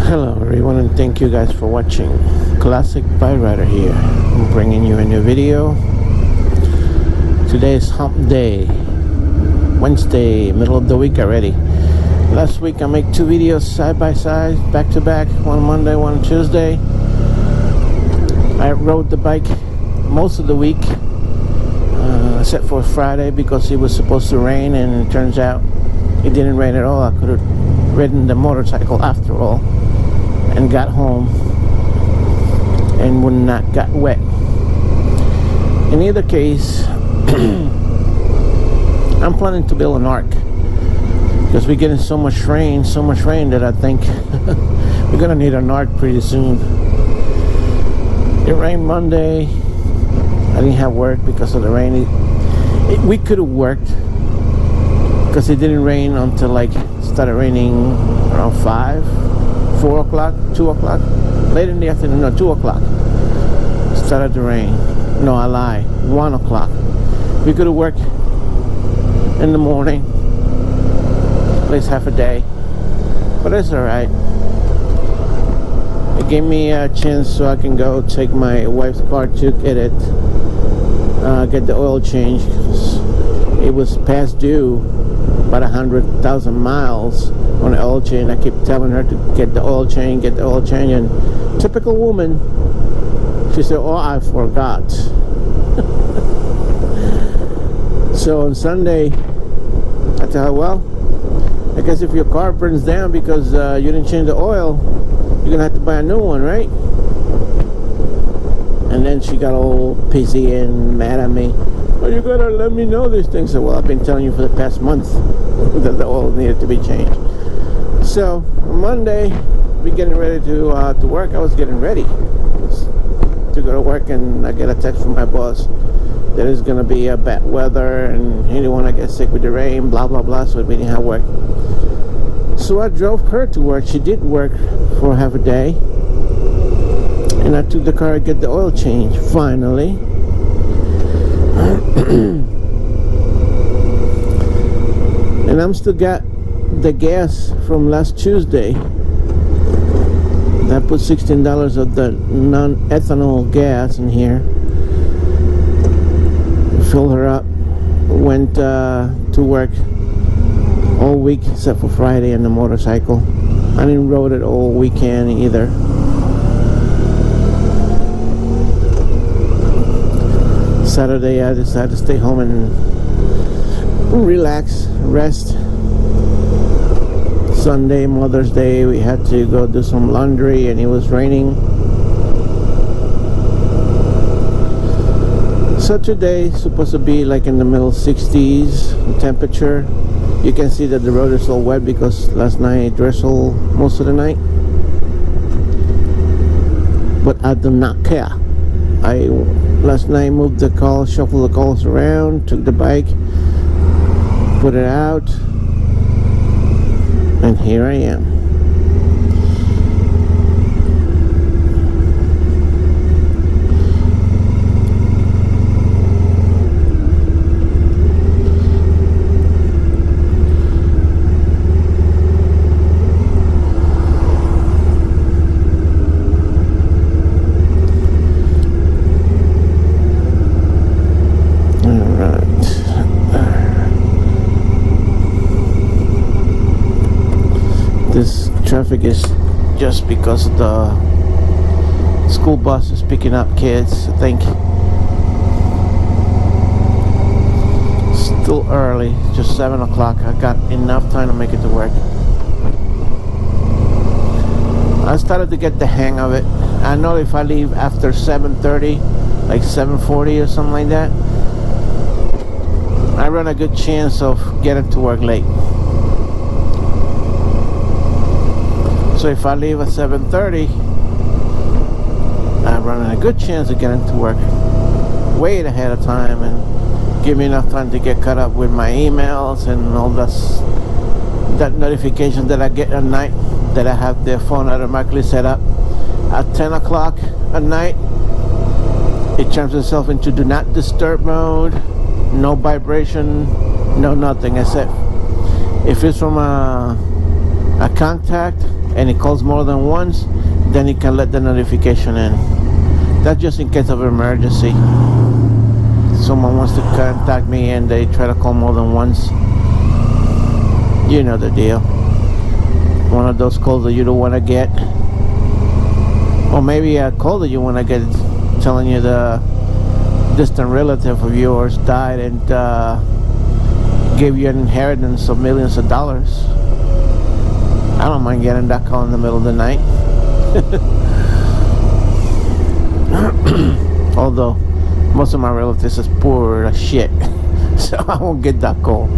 Hello everyone, and thank you guys for watching. Classic Bike Rider here. I'm bringing you a new video. Today is hump day, Wednesday, middle of the week already. Last week I made 2 videos side by side, back to back, one Monday, one Tuesday. I rode the bike most of the week, except for Friday because it was supposed to rain, and it turns out it didn't rain at all. I could have ridden the motorcycle after all and got home and would not got wet. In either case, I'm planning to build an ark because we're getting so much rain that I think we're gonna need an ark pretty soon. It rained Monday. I didn't have work because of the rain. We could have worked because it didn't rain until like started raining around 5, 4 o'clock, 2 o'clock, late in the afternoon. No, 2 o'clock started to rain. No, I lie, 1 o'clock. We could have worked in the morning, at least half a day, but it's all right. It gave me a chance so I can go take my wife's car to get it, get the oil changed. It was past due about 100,000 miles on the oil change. I keep telling her to get the oil change, and typical woman, she said, "Oh, I forgot." So on Sunday, I tell her, "Well, I guess if your car burns down because you didn't change the oil, you're gonna have to buy a new one, right?" And then she got all pissy and mad at me. "Well, you gotta let me know these things." So, well, I've been telling you for the past month that the oil needed to be changed. So on Monday, we getting ready to work. I was getting ready to go to work, and I get a text from my boss that it's gonna be a bad weather and he didn't want to get sick with the rain, blah blah blah. So we didn't have work. So I drove her to work. She did work for half a day, and I took the car to get the oil change finally. And I'm still got the gas from last Tuesday. I put $16 of the non-ethanol gas in here. Filled her up. Went to work all week except for Friday on the motorcycle. I didn't ride it all weekend either. Saturday I decided to stay home and relax, rest. Sunday, Mother's Day, we had to go do some laundry and it was raining. So today is supposed to be like in the middle 60s temperature. You can see that the road is all wet because last night it drizzled most of the night. But I do not care. Last night moved the calls, shuffled the calls around, took the bike, put it out, and here I am. This traffic is just because the school bus is picking up kids. I think still early, just 7 o'clock. I got enough time to make it to work. I started to get the hang of it. I know if I leave after 7:30, like 7:40 or something like that, I run a good chance of getting to work late. So if I leave at 7:30, I run a good chance of getting to work way ahead of time and give me enough time to get caught up with my emails and all that notification that I get at night that I have their phone automatically set up. At 10 o'clock at night, it turns itself into do not disturb mode, no vibration, no nothing, except if it's from a contact and it calls more than once, then it can let the notification in. That's just in case of emergency. Someone wants to contact me and they try to call more than once. You know the deal. One of those calls that you don't want to get. Or maybe a call that you want to get telling you the distant relative of yours died and gave you an inheritance of millions of dollars. I don't mind getting that call in the middle of the night. Although most of my relatives is poor as shit, so I won't get that call.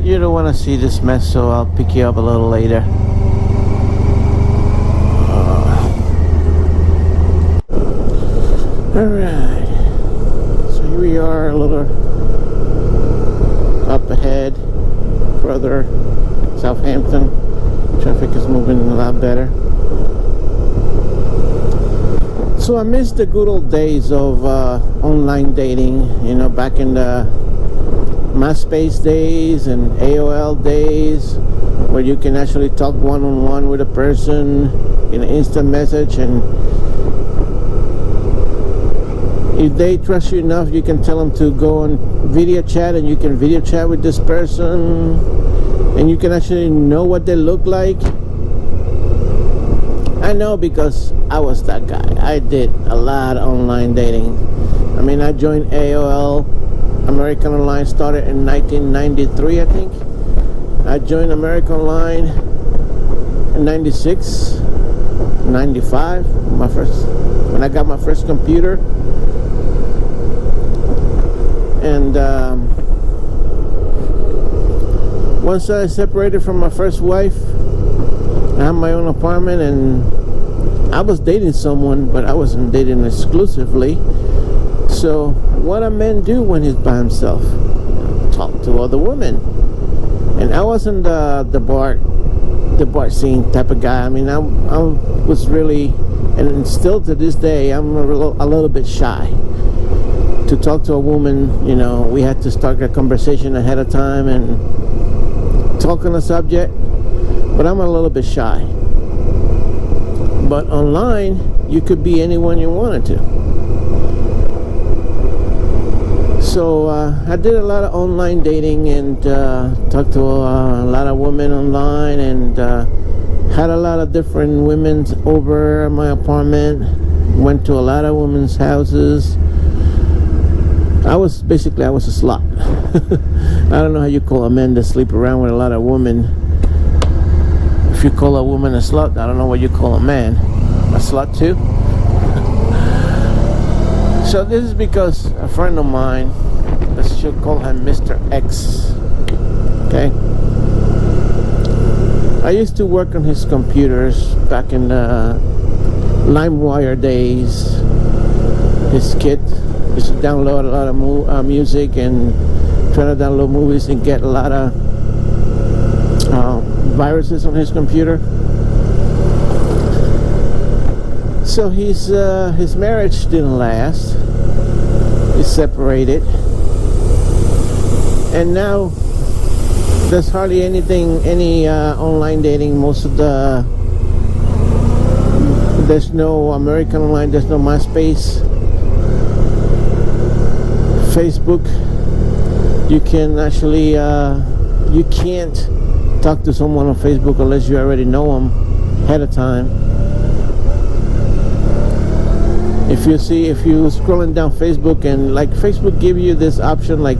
You don't want to see this mess, so I'll pick you up a little later. Alright, so here we are, a little up ahead, further Southampton. Traffic is moving a lot better. So I miss the good old days of online dating, you know, back in the MySpace days and AOL days, where you can actually talk one-on-one with a person in an instant message, and if they trust you enough, you can tell them to go on video chat, and you can video chat with this person, and you can actually know what they look like. I know because I was that guy. I did a lot of online dating. I mean, I joined AOL. American Online started in 1993, I think. I joined American Online in 96, 95, when I got my first computer. And once I separated from my first wife, I had my own apartment, and I was dating someone, but I wasn't dating exclusively. So what a man do when he's by himself? Talk to other women. And I wasn't the Bart scene type of guy. I mean, I was really, and still to this day, I'm a little bit shy to talk to a woman. You know, we had to start a conversation ahead of time and talk on a subject. But I'm a little bit shy. But online, you could be anyone you wanted to. So I did a lot of online dating and talked to a lot of women online, and had a lot of different women over my apartment. Went to a lot of women's houses. I was a slut. I don't know how you call a man that sleep around with a lot of women. If you call a woman a slut, I don't know what you call a man. A slut too? So this is because a friend of mine, let's just call him Mr. X, okay? I used to work on his computers back in the LimeWire days. His kid used to download a lot of music and try to download movies and get a lot of viruses on his computer. So his marriage didn't last. He separated, and now there's hardly any online dating. Most of there's no American Online, there's no MySpace, Facebook. You can actually you can't talk to someone on Facebook unless you already know them ahead of time. If you're scrolling down Facebook, and like Facebook give you this option, like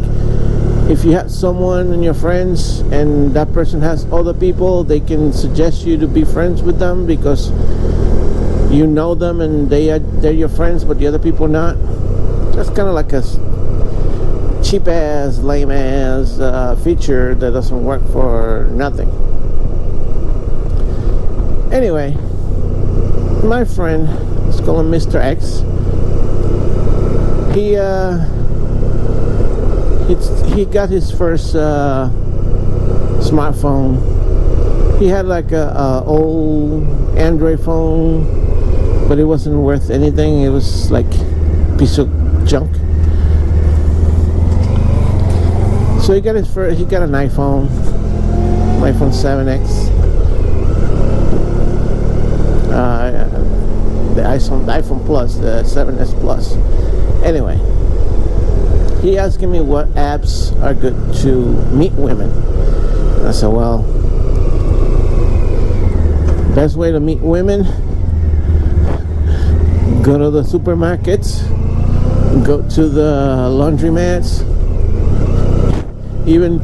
if you have someone in your friends and that person has other people, they can suggest you to be friends with them because you know them and they're your friends, but the other people not. That's kind of like a cheap ass, lame ass feature that doesn't work for nothing. Anyway, my friend, let's call him Mr. X. He got his first smartphone. He had like a old Android phone, but it wasn't worth anything. It was like a piece of junk. So he got an iPhone 7X. The iPhone Plus, the 7S Plus. Anyway, he asking me what apps are good to meet women. I said, well, best way to meet women, go to the supermarkets, go to the laundromats, even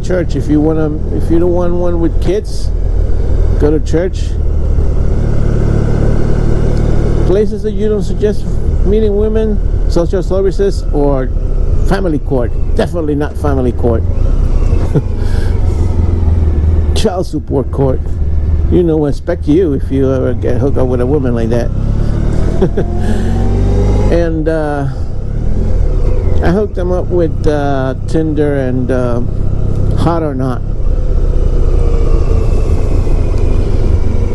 church. If you don't want one with kids, go to church. Places that you don't suggest meeting women, social services or family court. Definitely not family court. Child support court. You know, expect you if you ever get hooked up with a woman like that. And I hooked them up with Tinder and Hot or Not.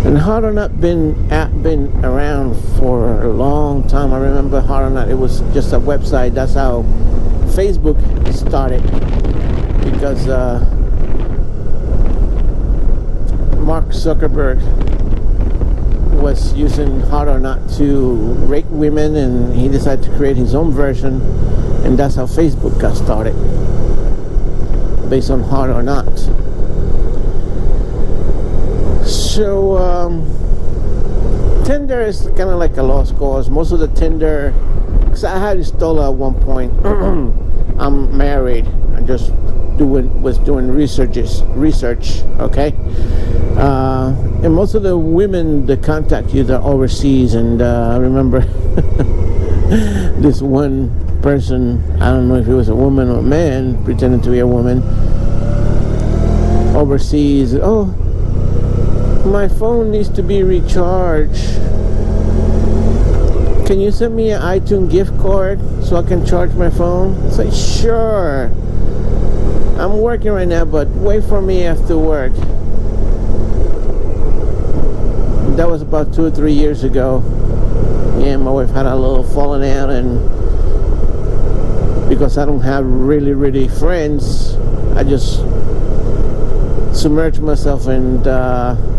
And Hot or Not been around for a long time. I remember Hot or Not, it was just a website. That's how Facebook started, because Mark Zuckerberg was using Hot or Not to rate women, and he decided to create his own version, and that's how Facebook got started, based on Hot or Not. So Tinder is kind of like a lost cause. Most of the Tinder, because I had installed at one point. I'm married. I just was doing research. Okay, and most of the women that contact you, they're overseas. And I remember this one person. I don't know if it was a woman or a man, pretending to be a woman, overseas. Oh, my phone needs to be recharged. Can you send me an iTunes gift card so I can charge my phone? It's like, sure. I'm working right now, but wait for me after work. That was about 2 or 3 years ago. Yeah, my wife had a little falling out, and because I don't have really friends, I just submerge myself in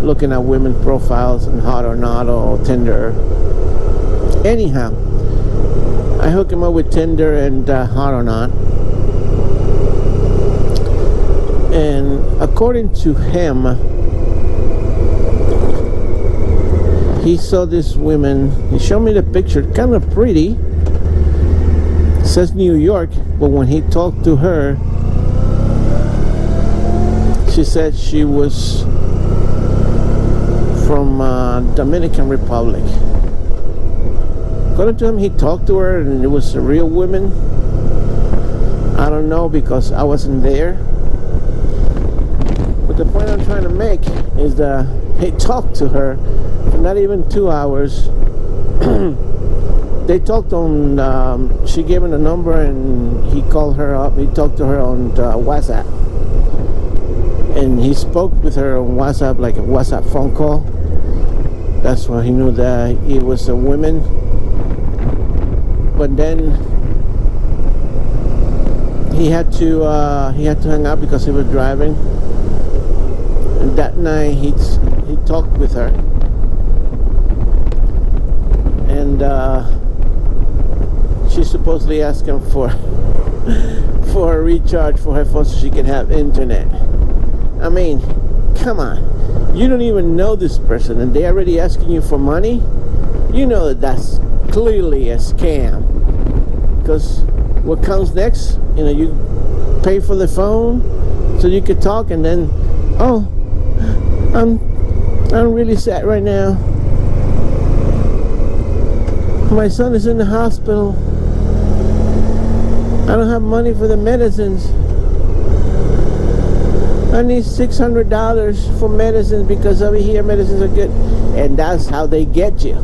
looking at women profiles and Hot or Not or Tinder. Anyhow, I hook him up with Tinder and Hot or Not, and according to him, he saw this woman. He showed me the picture, kind of pretty. It says New York, but when he talked to her, she said she was from Dominican Republic. According to him, he talked to her and it was a real woman. I don't know because I wasn't there. But the point I'm trying to make is that he talked to her for not even 2 hours. They talked on, she gave him the number and he called her up. He talked to her on WhatsApp. And he spoke with her on WhatsApp, like a WhatsApp phone call. That's when he knew that it was a woman. But then he had to hang up because he was driving. And that night he talked with her, and she supposedly asked him for a recharge for her phone so she can have internet. I mean, come on, you don't even know this person and they already asking you for money. You know that that's clearly a scam, because what comes next, you pay for the phone so you could talk, and then, oh, I'm really sad right now. My son is in the hospital. I don't have money for the medicines. I need $600 for medicines because over here medicines are good. And that's how they get you.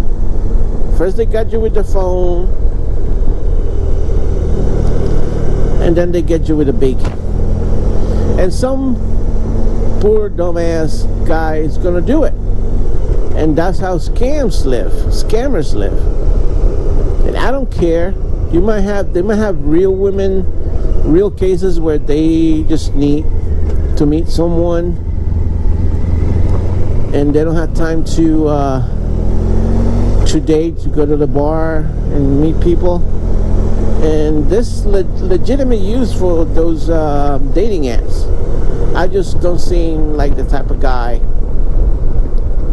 First they got you with the phone, and then they get you with a bacon. And some poor dumbass guy is gonna do it. And that's how scammers live. And I don't care. They might have real women, real cases where they just need to meet someone, and they don't have time to date, to go to the bar and meet people. And this legitimate use for those dating apps. I just don't seem like the type of guy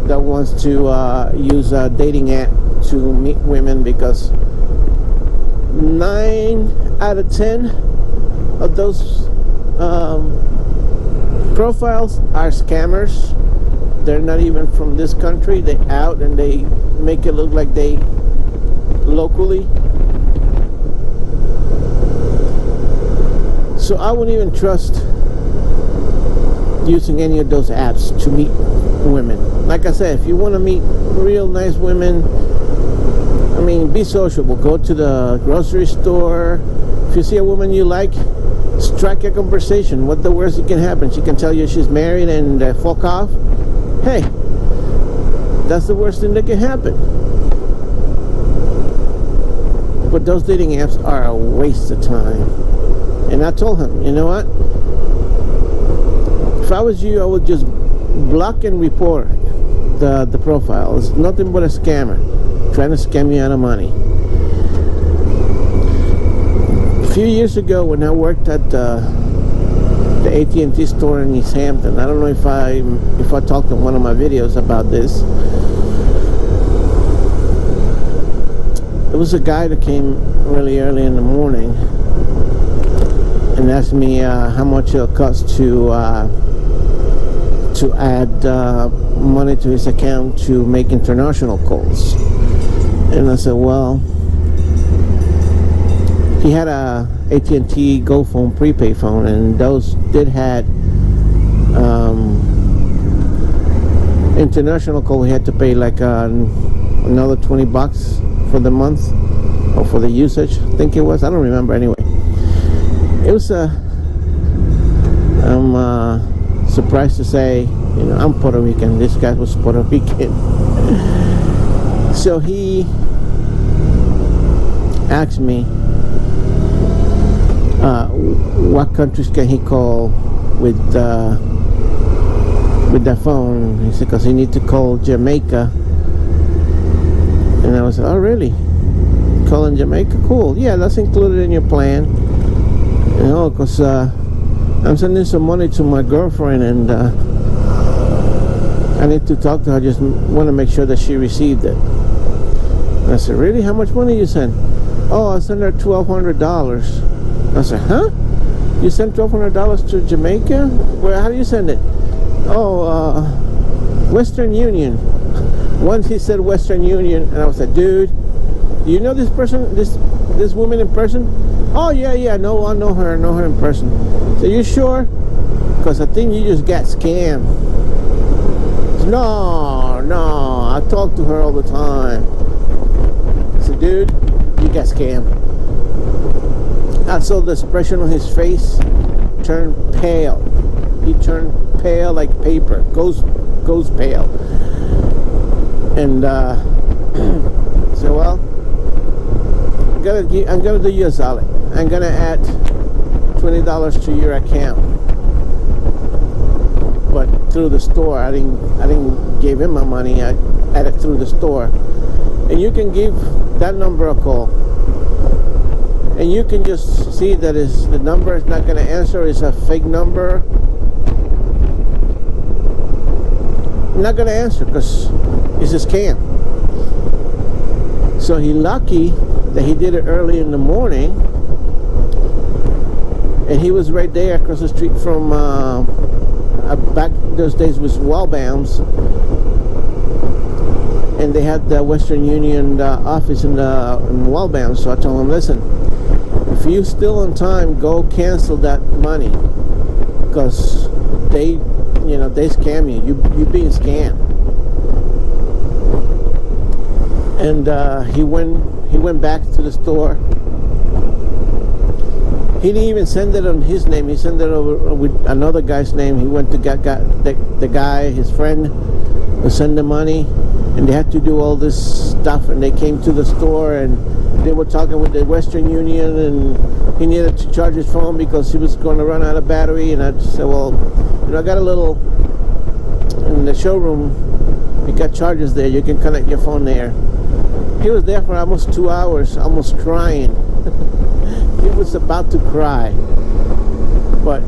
that wants to use a dating app to meet women, because 9 out of 10 of those profiles are scammers. They're not even from this country. They're out and they make it look like they locally. So I wouldn't even trust using any of those apps to meet women. Like I said, if you want to meet real nice women, I mean, be sociable. Go to the grocery store. If you see a woman you like, strike a conversation. What the worst that can happen? She can tell you she's married and fuck off. Hey, that's the worst thing that can happen. But those dating apps are a waste of time. And I told him, you know what? If I was you, I would just block and report the profile. It's nothing but a scammer trying to scam you out of money. A few years ago, when I worked at the AT&T store in East Hampton, I don't know if I talked in one of my videos about this. There was a guy that came really early in the morning and asked me how much it'll cost to add money to his account to make international calls. And I said, well, he had a AT&T Go phone prepaid phone, and those did had international call. We had to pay like another $20 for the month, or for the usage, I think it was. I don't remember. Anyway, it was I'm surprised to say, you know, I'm Puerto Rican. This guy was Puerto Rican. So he asked me what countries can he call with that phone. He said, because he need to call Jamaica. And I was like, oh really? Calling Jamaica? Cool. Yeah, that's included in your plan. You know, because I'm sending some money to my girlfriend, and I need to talk to her. I just want to make sure that she received it. And I said, really? How much money you send? Oh, I sent her $1,200. I said, huh? You sent $1,200 to Jamaica? Where? How do you send it? Oh, Western Union. Once he said Western Union, and I was like, dude, do you know this person, this woman in person? Oh yeah, no, I know her in person. So you sure? Because I think you just got scammed. No, I talk to her all the time. I said, dude, you got scammed. I saw the expression on his face turn pale. He turned pale like paper, goes pale. And so, well, I'm gonna do you a solid. I'm gonna add $20 to your account, but through the store. I didn't give him my money. I added through the store. And you can give that number a call, and you can just see that the number is not gonna answer. It's a fake number. Not gonna answer because it's a scam. So he lucky that he did it early in the morning, and he was right there across the street from back those days was Wellbounds, and they had the Western Union office in Wellbounds. So I told him, listen, if you still on time, go cancel that money, because they scam you. You being scammed. And he went back to the store. He didn't even send it on his name. He sent it over with another guy's name. He went to got the guy, his friend, to send the money, and they had to do all this stuff. And they came to the store, and they were talking with the Western Union, and he needed to charge his phone because he was going to run out of battery. And I just said, well, I got a little in the showroom. We got chargers there. You can connect your phone there. He was there for almost 2 hours, almost crying. He was about to cry, but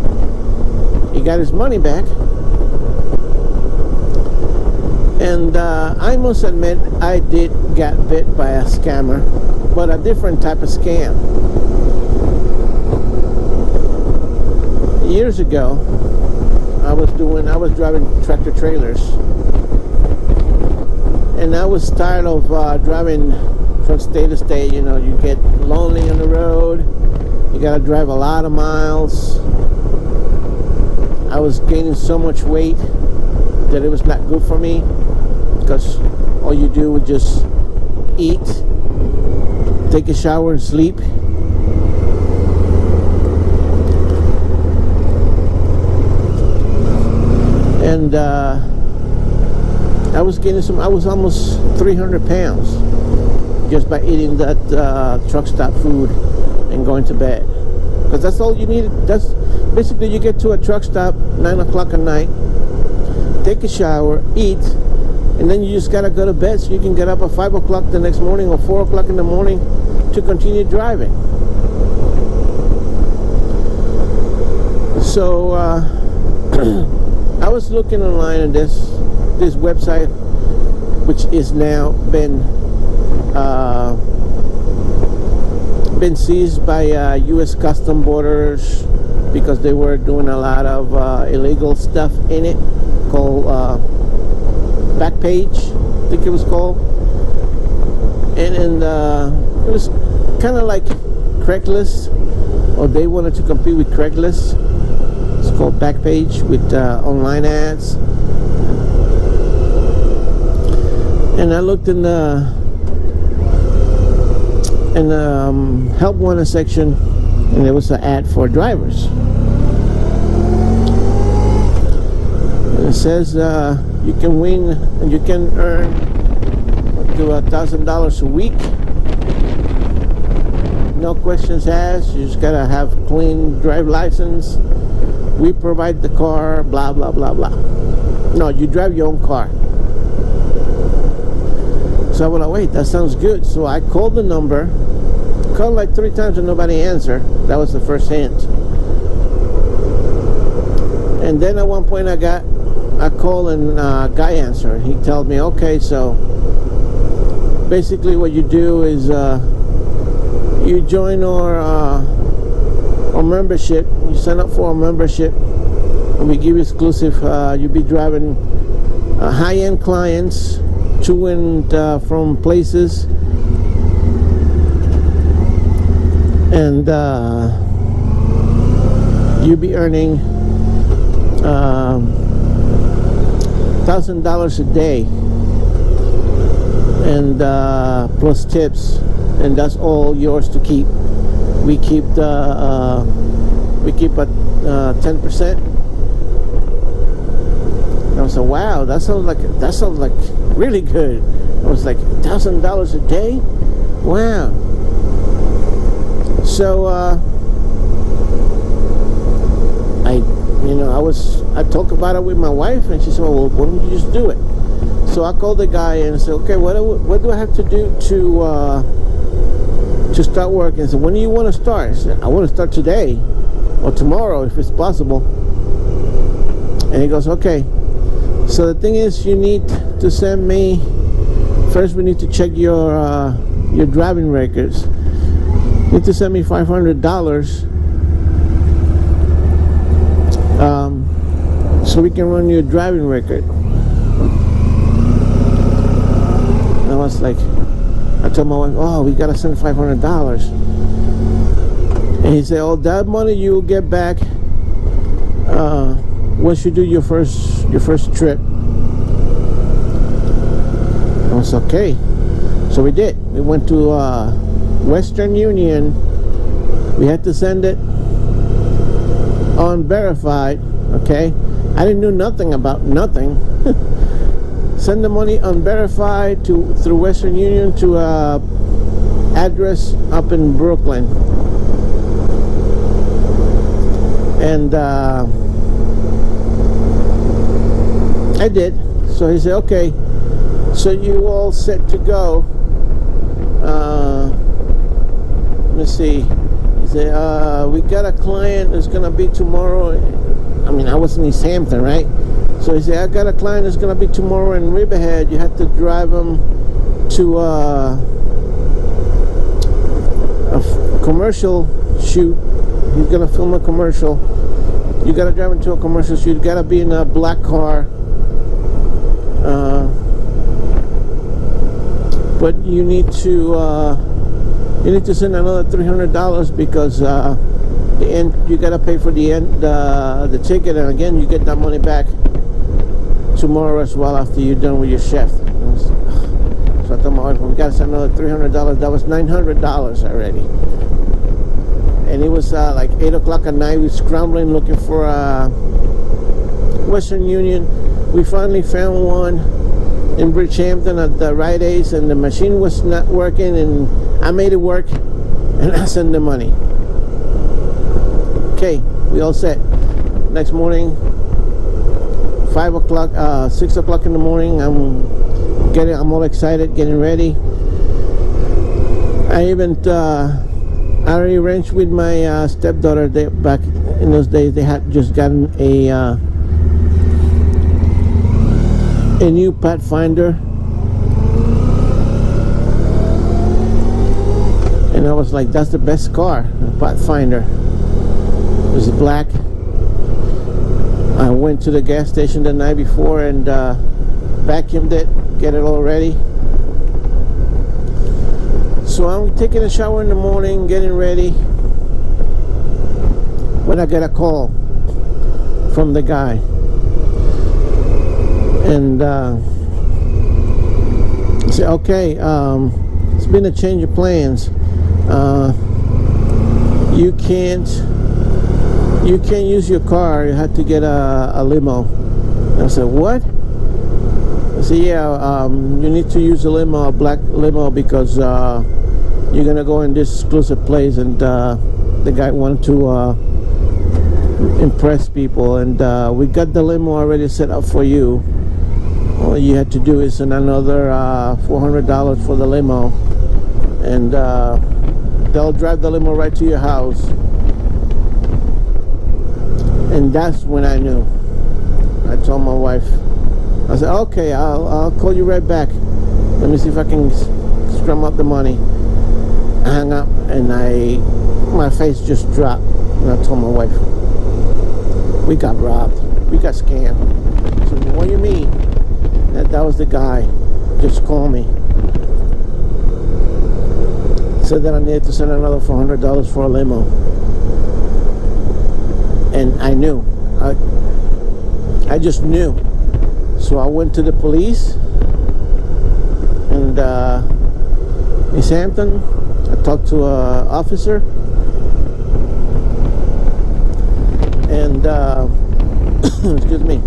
he got his money back. And I must admit, I did get bit by a scammer, but a different type of scam. Years ago, I was driving tractor trailers, and I was tired of driving from state to state. You get lonely on the road. You gotta drive a lot of miles. I was gaining so much weight that it was not good for me, because all you do was just eat, take a shower, and sleep. And I was almost 300 pounds just by eating that truck stop food and going to bed, because that's all you need. That's basically, you get to a truck stop 9 o'clock at night, take a shower, eat, and then you just gotta go to bed so you can get up at 5 o'clock the next morning or 4 o'clock in the morning to continue driving. So I was looking online at this website, which is now been seized by U.S. Custom Borders, because they were doing a lot of illegal stuff in it, called Backpage, I think it was called. And it was kind of like Craigslist, or they wanted to compete with Craigslist. It's called Backpage, with online ads. And I looked in the help wanted section, and there was an ad for drivers. And it says you can win, and you can earn up to $1,000 a week. No questions asked. You just gotta have clean drive license. We provide the car. Blah blah blah blah. No, you drive your own car. So I was like, wait, that sounds good. So I called the number. Called like 3 times and nobody answered. That was the first hint. And then at one point I got a call, and a guy answered. He told me, okay, so basically what you do is you join our membership. You sign up for a membership, and we give you exclusive. You'll be driving high-end clients to and from places, and you'll be earning $1,000 a day, and plus tips, and that's all yours to keep. We keep a 10%. And I was like, wow, that sounds like really good. I was like, $1,000 a day? Wow. So I talked about it with my wife, and she said, well, why don't you just do it? So I called the guy and said, okay, what do I have to do to start working? I said, when do you want to start? I said, I want to start today or tomorrow if it's possible. And he goes, okay. So the thing is, you need to send me, first we need to check your driving records. You need to send me $500, so we can run your driving record. And I was like, I told my wife, oh, we gotta send $500. And he said, oh, that money you'll get back once you do your first trip. I was okay. So we did. We went to Western Union. We had to send it unverified. Okay, I didn't know nothing about nothing. Send the money unverified through Western Union to a address up in Brooklyn. And I did. So he said, okay, so you all set to go. Let me see. He said, we got a client that's gonna be tomorrow. I mean, I was in East Hampton, right? So he said, I got a client that's gonna be tomorrow in Riverhead. You have to drive him to a commercial shoot. He's gonna film a commercial. You gotta drive him to a commercial shoot. You gotta be in a black car. But you need to send another $300 because you gotta pay for the ticket, and again you get that money back tomorrow as well after you're done with your shift. So I told my wife, we gotta send another $300. That was $900 already. And it was like 8 o'clock at night. We were scrambling looking for Western Union. We finally found one in Bridgehampton at the Rite Aid, and the machine was not working, and I made it work, and I sent the money. Okay, we all set. Next morning, 5 o'clock, 6 o'clock in the morning, I'm all excited, getting ready. I already arranged with my stepdaughter. Back in those days, they had just gotten a new Pathfinder, and I was like, that's the best car, a Pathfinder. It was black. I went to the gas station the night before and vacuumed it, get it all ready. So I'm taking a shower in the morning, getting ready, when I get a call from the guy. And I said, okay, it's been a change of plans. You can't use your car. You have to get a limo. And I said, what? I said, yeah, you need to use a limo, a black limo, because you're gonna go in this exclusive place, and the guy wanted to impress people, and we got the limo already set up for you. All you had to do is send another $400 for the limo, and they'll drive the limo right to your house. And that's when I knew. I told my wife, I said, okay, I'll call you right back. Let me see if I can scrum up the money. I hung up, and my face just dropped, and I told my wife, we got robbed, we got scammed. She said, what do you mean? That was the guy. Just call me. Said that I needed to send another $400 for a limo. And I knew. I just knew. So I went to the police and East Hampton. I talked to an officer, and excuse me.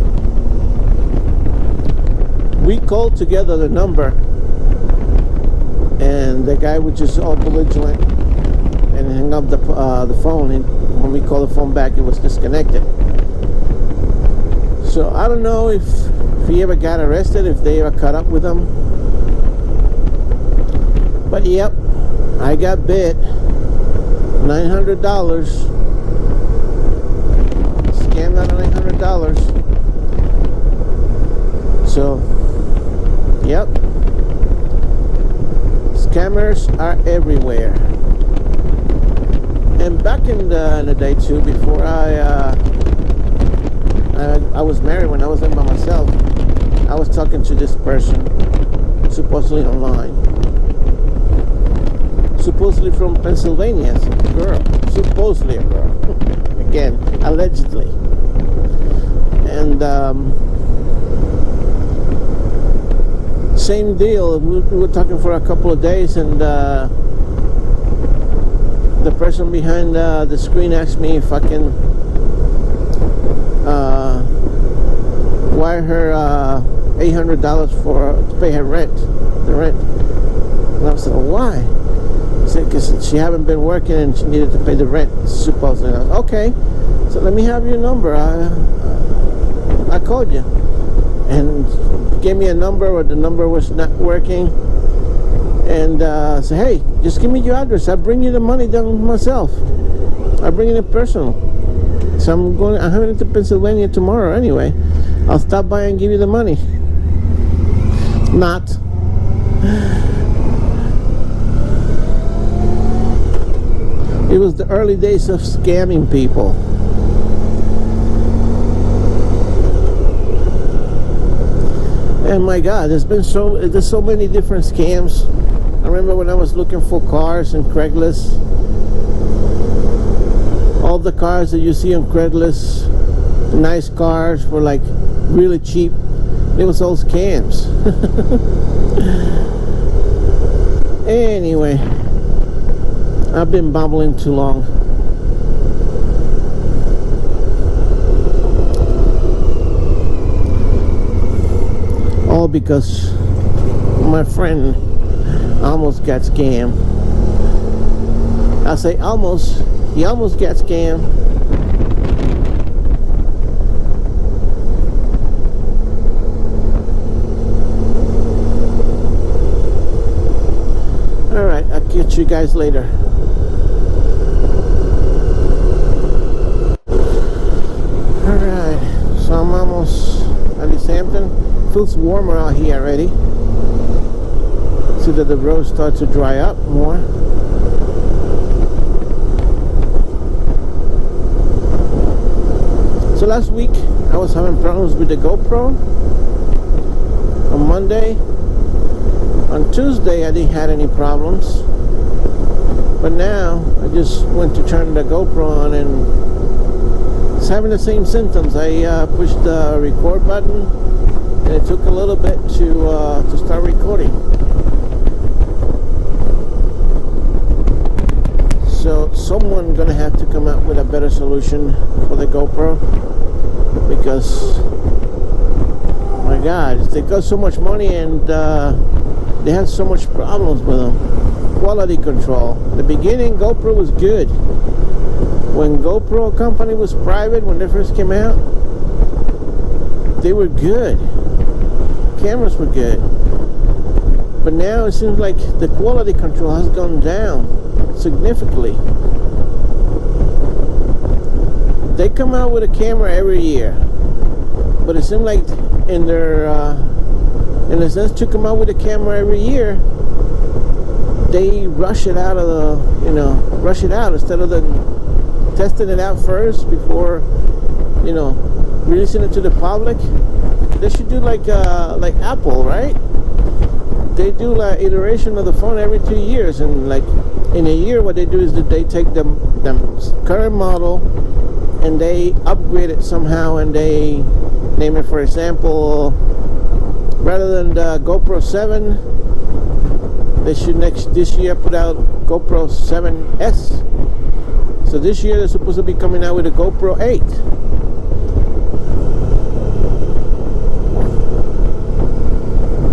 We called together the number, and the guy was just all belligerent and hung up the phone. And when we called the phone back, it was disconnected. So I don't know if he ever got arrested, if they ever caught up with him. But yep, I got bit. $900. Scammed out of $900. So, yep. Scammers are everywhere. And back in the day too, before I I was married when I was in by myself. I was talking to this person, supposedly online. Supposedly from Pennsylvania, it's a girl. Supposedly a girl. Again, allegedly. And same deal. We were talking for a couple of days, and the person behind the screen asked me if I can wire her $800 to pay her rent, the rent. And I said, well, why? He said, because she haven't been working and she needed to pay the rent, supposedly. And I was, okay, so let me have your number. I called you. And gave me a number where the number was not working. And said, hey, just give me your address. I'll bring you the money down myself. I'll bring it in personal. So I'm heading to Pennsylvania tomorrow anyway. I'll stop by and give you the money. Not. It was the early days of scamming people. And my God, there's so many different scams. I remember when I was looking for cars in Craigslist. All the cars that you see on Craigslist, nice cars for like really cheap, it was all scams. Anyway, I've been babbling too long. All because my friend almost got scammed. I say almost. He almost got scammed. Alright, I'll catch you guys later. Alright, so I'm almost at East Hampton. Feels warmer out here already. See that the roads start to dry up more. So last week I was having problems with the GoPro on Monday. On Tuesday I didn't have any problems, but now I just went to turn the GoPro on and it's having the same symptoms. I pushed the record button and it took a little bit to start recording. So someone's gonna have to come up with a better solution for the GoPro, because my God, they cost so much money and they have so much problems with them. Quality control. In the beginning, GoPro was good. When GoPro company was private, when they first came out, they were good. Cameras were good. But now it seems like the quality control has gone down significantly. They come out with a camera every year, but it seems like in their in a sense to come out with a camera every year, they rush it out of the, rush it out instead of testing it out first before, releasing it to the public. They should do like Apple, right? They do like iteration of the phone every 2 years, and like in a year what they do is that they take the current model and they upgrade it somehow, and they name it, for example, rather than the GoPro 7, they should this year put out GoPro 7S. So this year they're supposed to be coming out with a GoPro 8.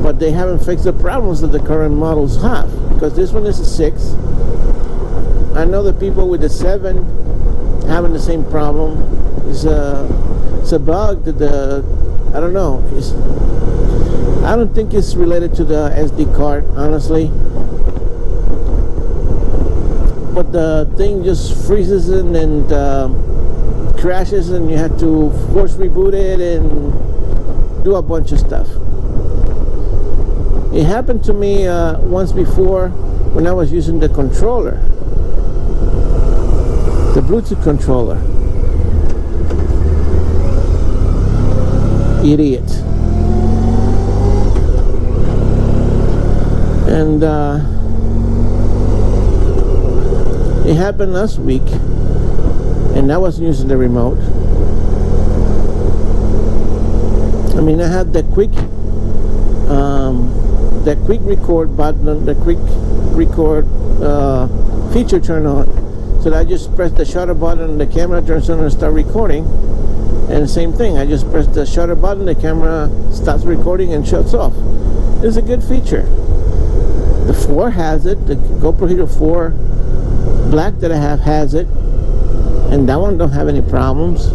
But they haven't fixed the problems that the current models have, because this one is a 6. I know the people with the 7 having the same problem. It's a bug that I don't know. I don't think it's related to the SD card, honestly. But the thing just freezes and crashes, and you have to force reboot it and do a bunch of stuff. It happened to me once before when I was using the controller, the Bluetooth controller. idiot. And it happened last week, and I wasn't using the remote. I mean, I had the quick record button, the quick record feature turned on, so that I just press the shutter button, the camera turns on and start recording. And same thing, I just press the shutter button, the camera starts recording and shuts off. It's a good feature. The 4 has it, the GoPro Hero 4 Black that I have has it, and that one don't have any problems.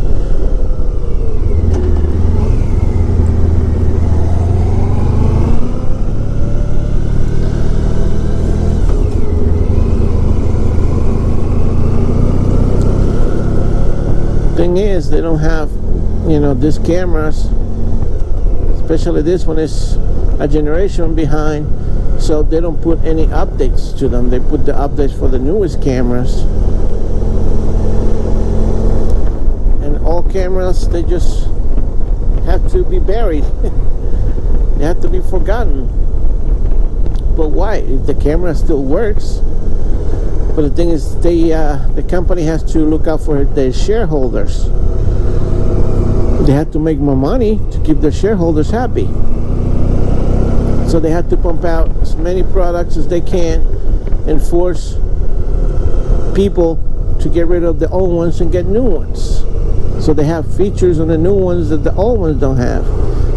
Thing is, they don't have, you know, these cameras, especially this one is a generation behind, so they don't put any updates to them. They put the updates for the newest cameras, and all cameras, they just have to be buried. They have to be forgotten. But why? If the camera still works. But the thing is, the company has to look out for their shareholders. They have to make more money to keep their shareholders happy. So they have to pump out as many products as they can and force people to get rid of the old ones and get new ones. So they have features on the new ones that the old ones don't have,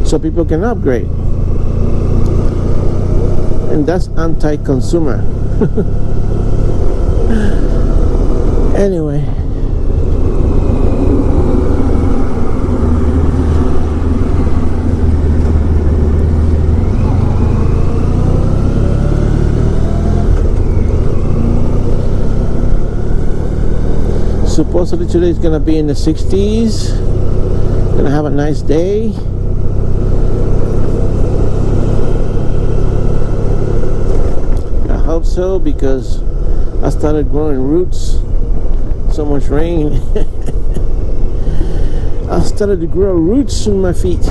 so people can upgrade. And that's anti-consumer. Anyway, supposedly today is gonna be in the 60s. Gonna have a nice day. I hope so, because I started growing roots. So much rain. I started to grow roots in my feet.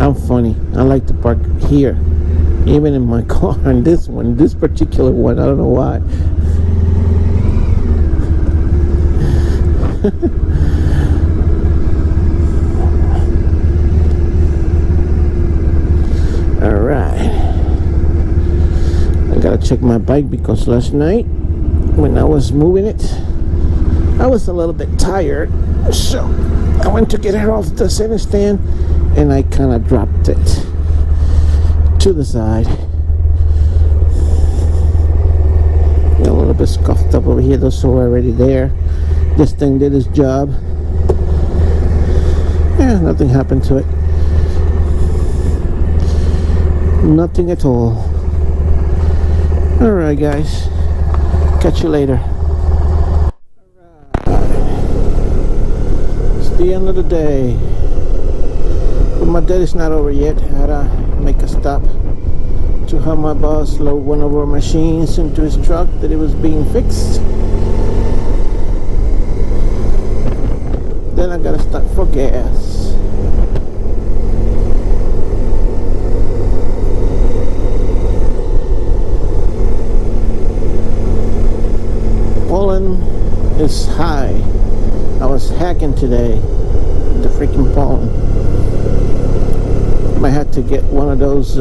I'm funny. I like to park here, even in my car. And this particular one, I don't know why. All right. I gotta check my bike, because last night when I was moving it, I was a little bit tired, so I went to get it off the center stand, and I kind of dropped it to the side. A little bit scuffed up over here. Those are already there. This thing did its job. Yeah, nothing happened to it. Nothing at all. Alright guys, catch you later. Alright, it's the end of the day. But my day is not over yet. I had to make a stop to have my boss load one of our machines into his truck that it was being fixed. Then I gotta stop for gas. Pollen is high. I was hacking today with the freaking pollen. I had to get one of those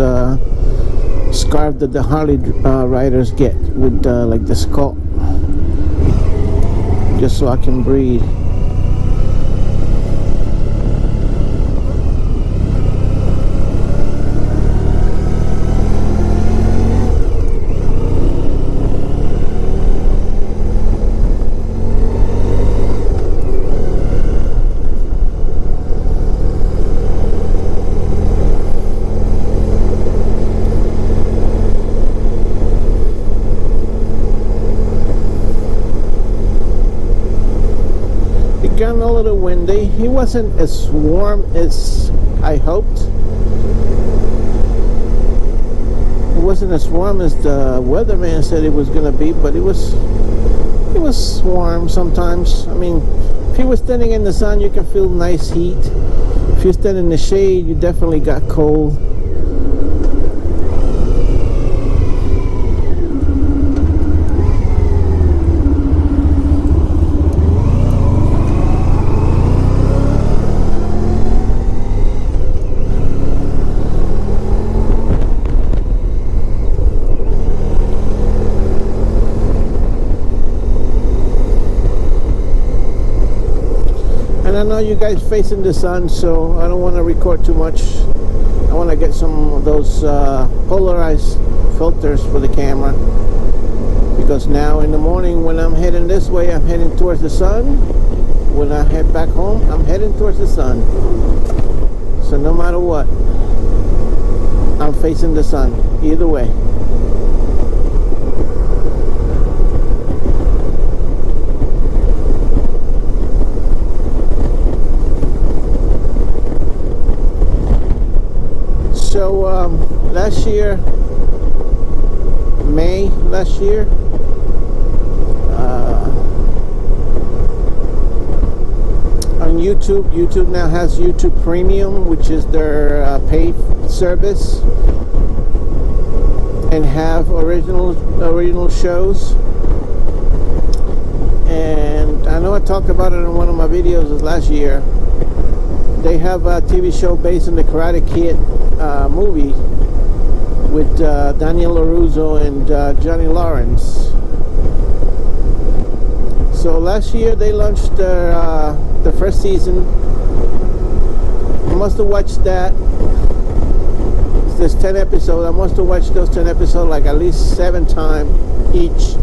scarves that the Harley riders get with like the skull, just so I can breathe. It got a little windy. It wasn't as warm as I hoped. It wasn't as warm as the weatherman said it was gonna be, but it was warm sometimes. I mean, if you were standing in the sun, you can feel nice heat. If you stand in the shade, you definitely got cold. I know you guys facing the sun, so I don't want to record too much. I want to get some of those polarized filters for the camera, because now in the morning when I'm heading this way, I'm heading towards the sun. When I head back home, I'm heading towards the sun. So no matter what, I'm facing the sun either way. So last year, May last year, on YouTube now has YouTube Premium, which is their paid service, and have original shows. And I know I talked about it in one of my videos last year. They have a TV show based on the Karate Kid movie with Daniel LaRusso and Johnny Lawrence. So last year they launched the first season. I must have watched that. There's 10 episodes. I must have watched those 10 episodes like at least 7 times each.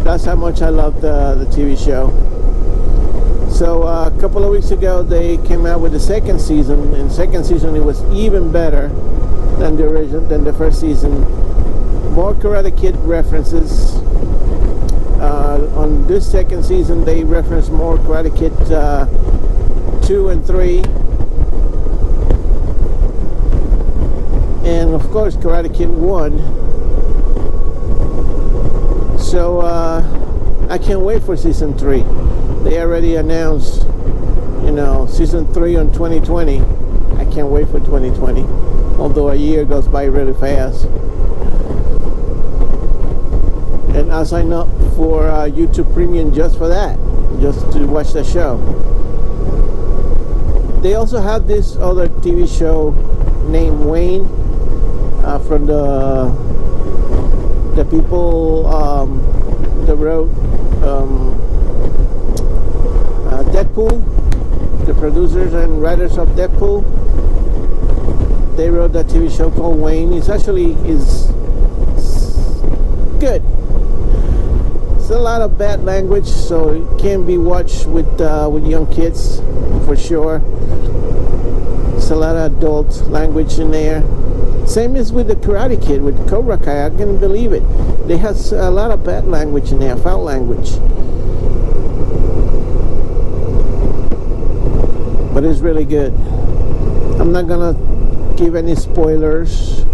That's how much I love the TV show. So a couple of weeks ago they came out with the second season. In the second season it was even better than the first season. More Karate Kid references. On this second season they reference more Karate Kid 2 and 3. And of course Karate Kid 1. So I can't wait for season 3. They already announced, season 3 on 2020. I can't wait for 2020. Although a year goes by really fast. And I'll sign up for YouTube Premium just for that, just to watch the show. They also have this other TV show named Wayne, from the people that wrote Deadpool, the producers and writers of Deadpool. They wrote that TV show called Wayne. It's actually good. It's a lot of bad language, so it can be watched with young kids for sure. It's a lot of adult language in there. Same as with the Karate Kid, with Cobra Kai. I can't believe it. They have a lot of bad language in there, foul language. But it's really good. I'm not gonna give any spoilers,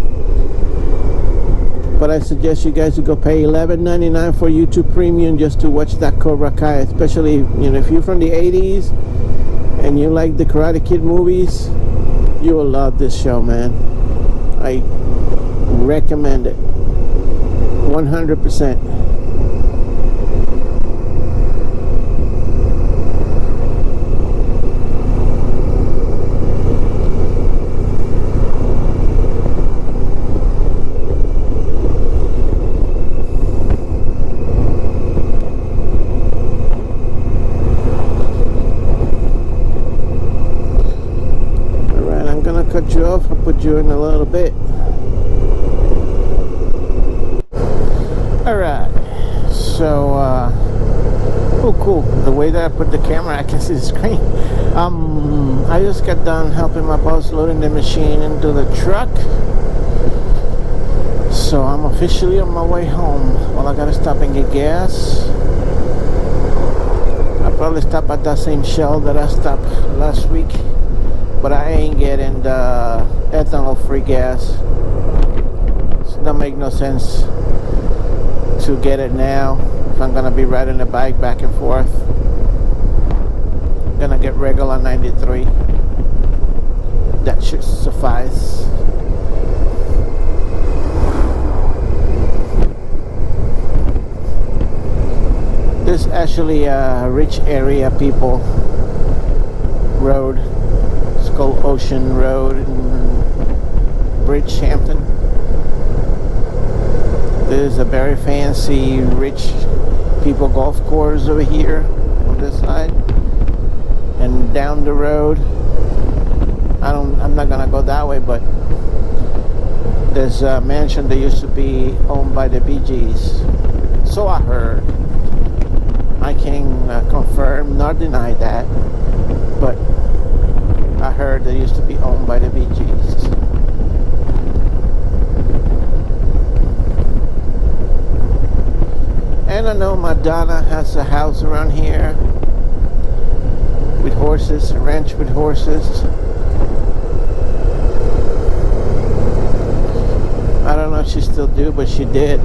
but I suggest you guys to go pay $11.99 for YouTube Premium just to watch that Cobra Kai. Especially, if you're from the 80s and you like the Karate Kid movies, you will love this show, man. I recommend it 100%. Cut you off. I'll put you in a little bit. Alright, so oh cool, the way that I put the camera I can see the screen. I just got done helping my boss loading the machine into the truck, so I'm officially on my way home. Well, I gotta stop and get gas. probably stop at that same Shell that I stopped last week, but I ain't getting the ethanol-free gas. So it don't make no sense to get it now if I'm gonna be riding the bike back and forth. I'm gonna get regular 93. That should suffice. This is actually a rich area people road. It's called Ocean Road in Bridgehampton. There's a very fancy rich people golf course over here on this side. And down the road, I'm not gonna go that way, but there's a mansion that used to be owned by the Bee Gees. So I heard. I can't confirm nor deny that, but I heard they used to be owned by the Bee Gees. And I know Madonna has a house around here with horses, a ranch with horses. I don't know if she still do, but she did.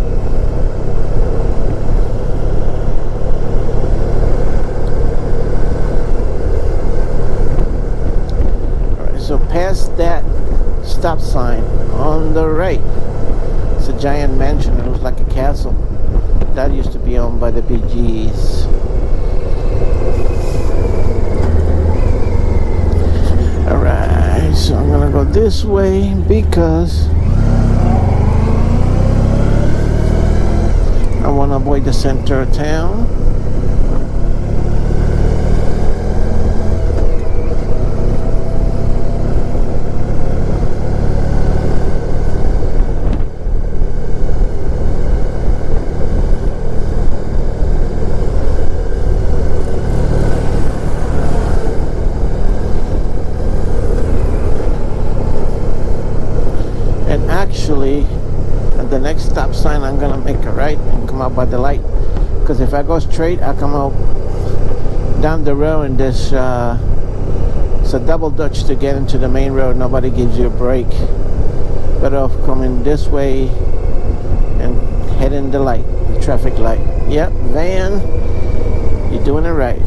So past that stop sign on the right, it's a giant mansion. It looks like a castle. That used to be owned by the Bee Gees. Alright, so I'm gonna go this way because I want to avoid the center of town. Actually, at the next stop sign I'm gonna make a right and come out by the light, because if I go straight I come out down the road and there's it's a double dutch to get into the main road. Nobody gives you a break. Better off coming this way and heading the light, the traffic light. Yep, van, you're doing it right.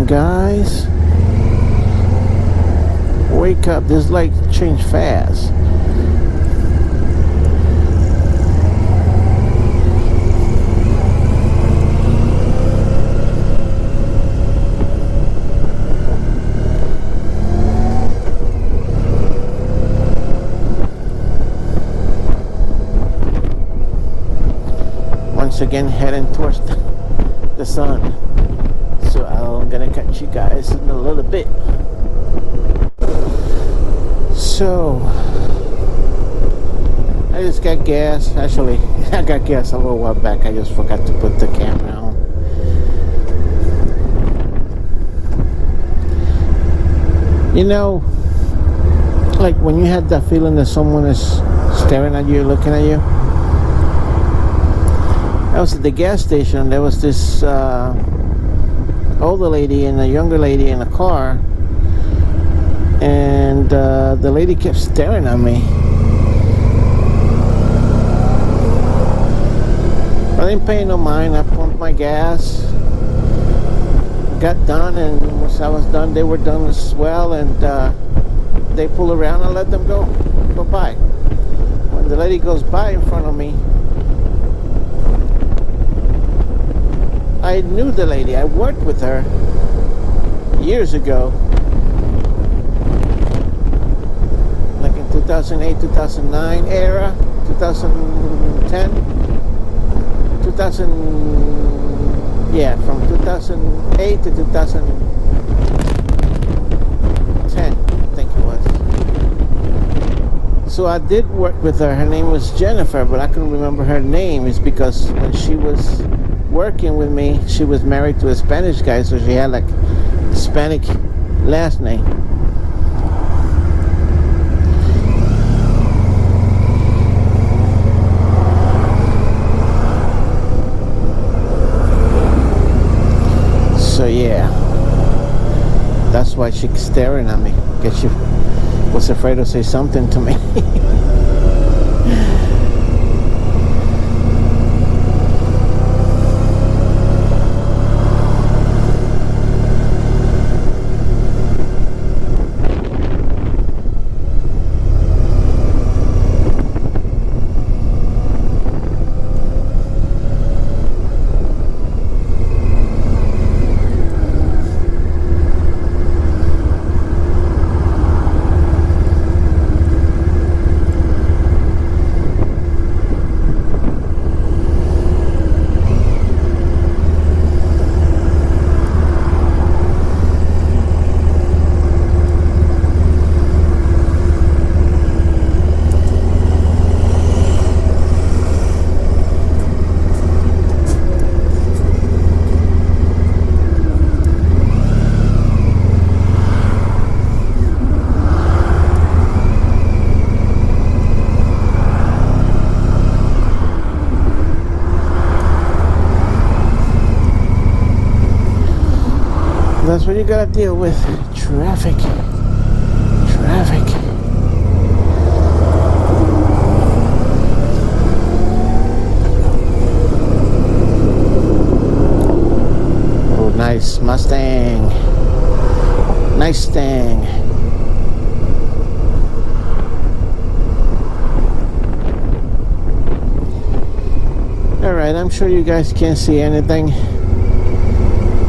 Guys, wake up. This light changed fast. Once again heading towards the sun. So I'm gonna catch you guys in a little bit. So I just got gas. Actually, I got gas a little while back. I just forgot to put the camera on. You know, like when you had that feeling that someone is staring at you, looking at you. I was at the gas station. There was this older lady and a younger lady in a car, and the lady kept staring at me. I didn't pay no mind. I pumped my gas, got done, and once I was done, they were done as well, and they pull around and let them go by. When the lady goes by in front of me, I knew the lady. I worked with her years ago, like in 2008, 2009 era, 2010, 2000, yeah, from 2008 to 2010. So I did work with her. Her name was Jennifer, but I couldn't remember her name. It's because when she was working with me, she was married to a Spanish guy, so she had like Hispanic last name. So yeah, that's why she's staring at me. Guess she was afraid to say something to me. That's what you gotta deal with. Traffic. Oh, nice Mustang. Nice thing. Alright, I'm sure you guys can't see anything.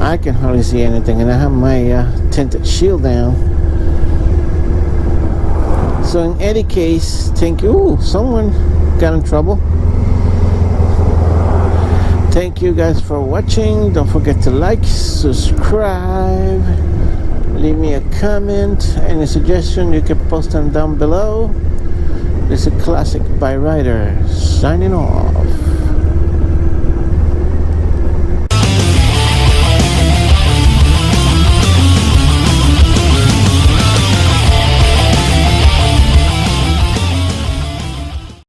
I can hardly see anything, and I have my tinted shield down. So in any case, thank you. Ooh, someone got in trouble. Thank you guys for watching. Don't forget to like, subscribe, leave me a comment, any suggestion you can post them down below. This is a Classic by Ryder signing off.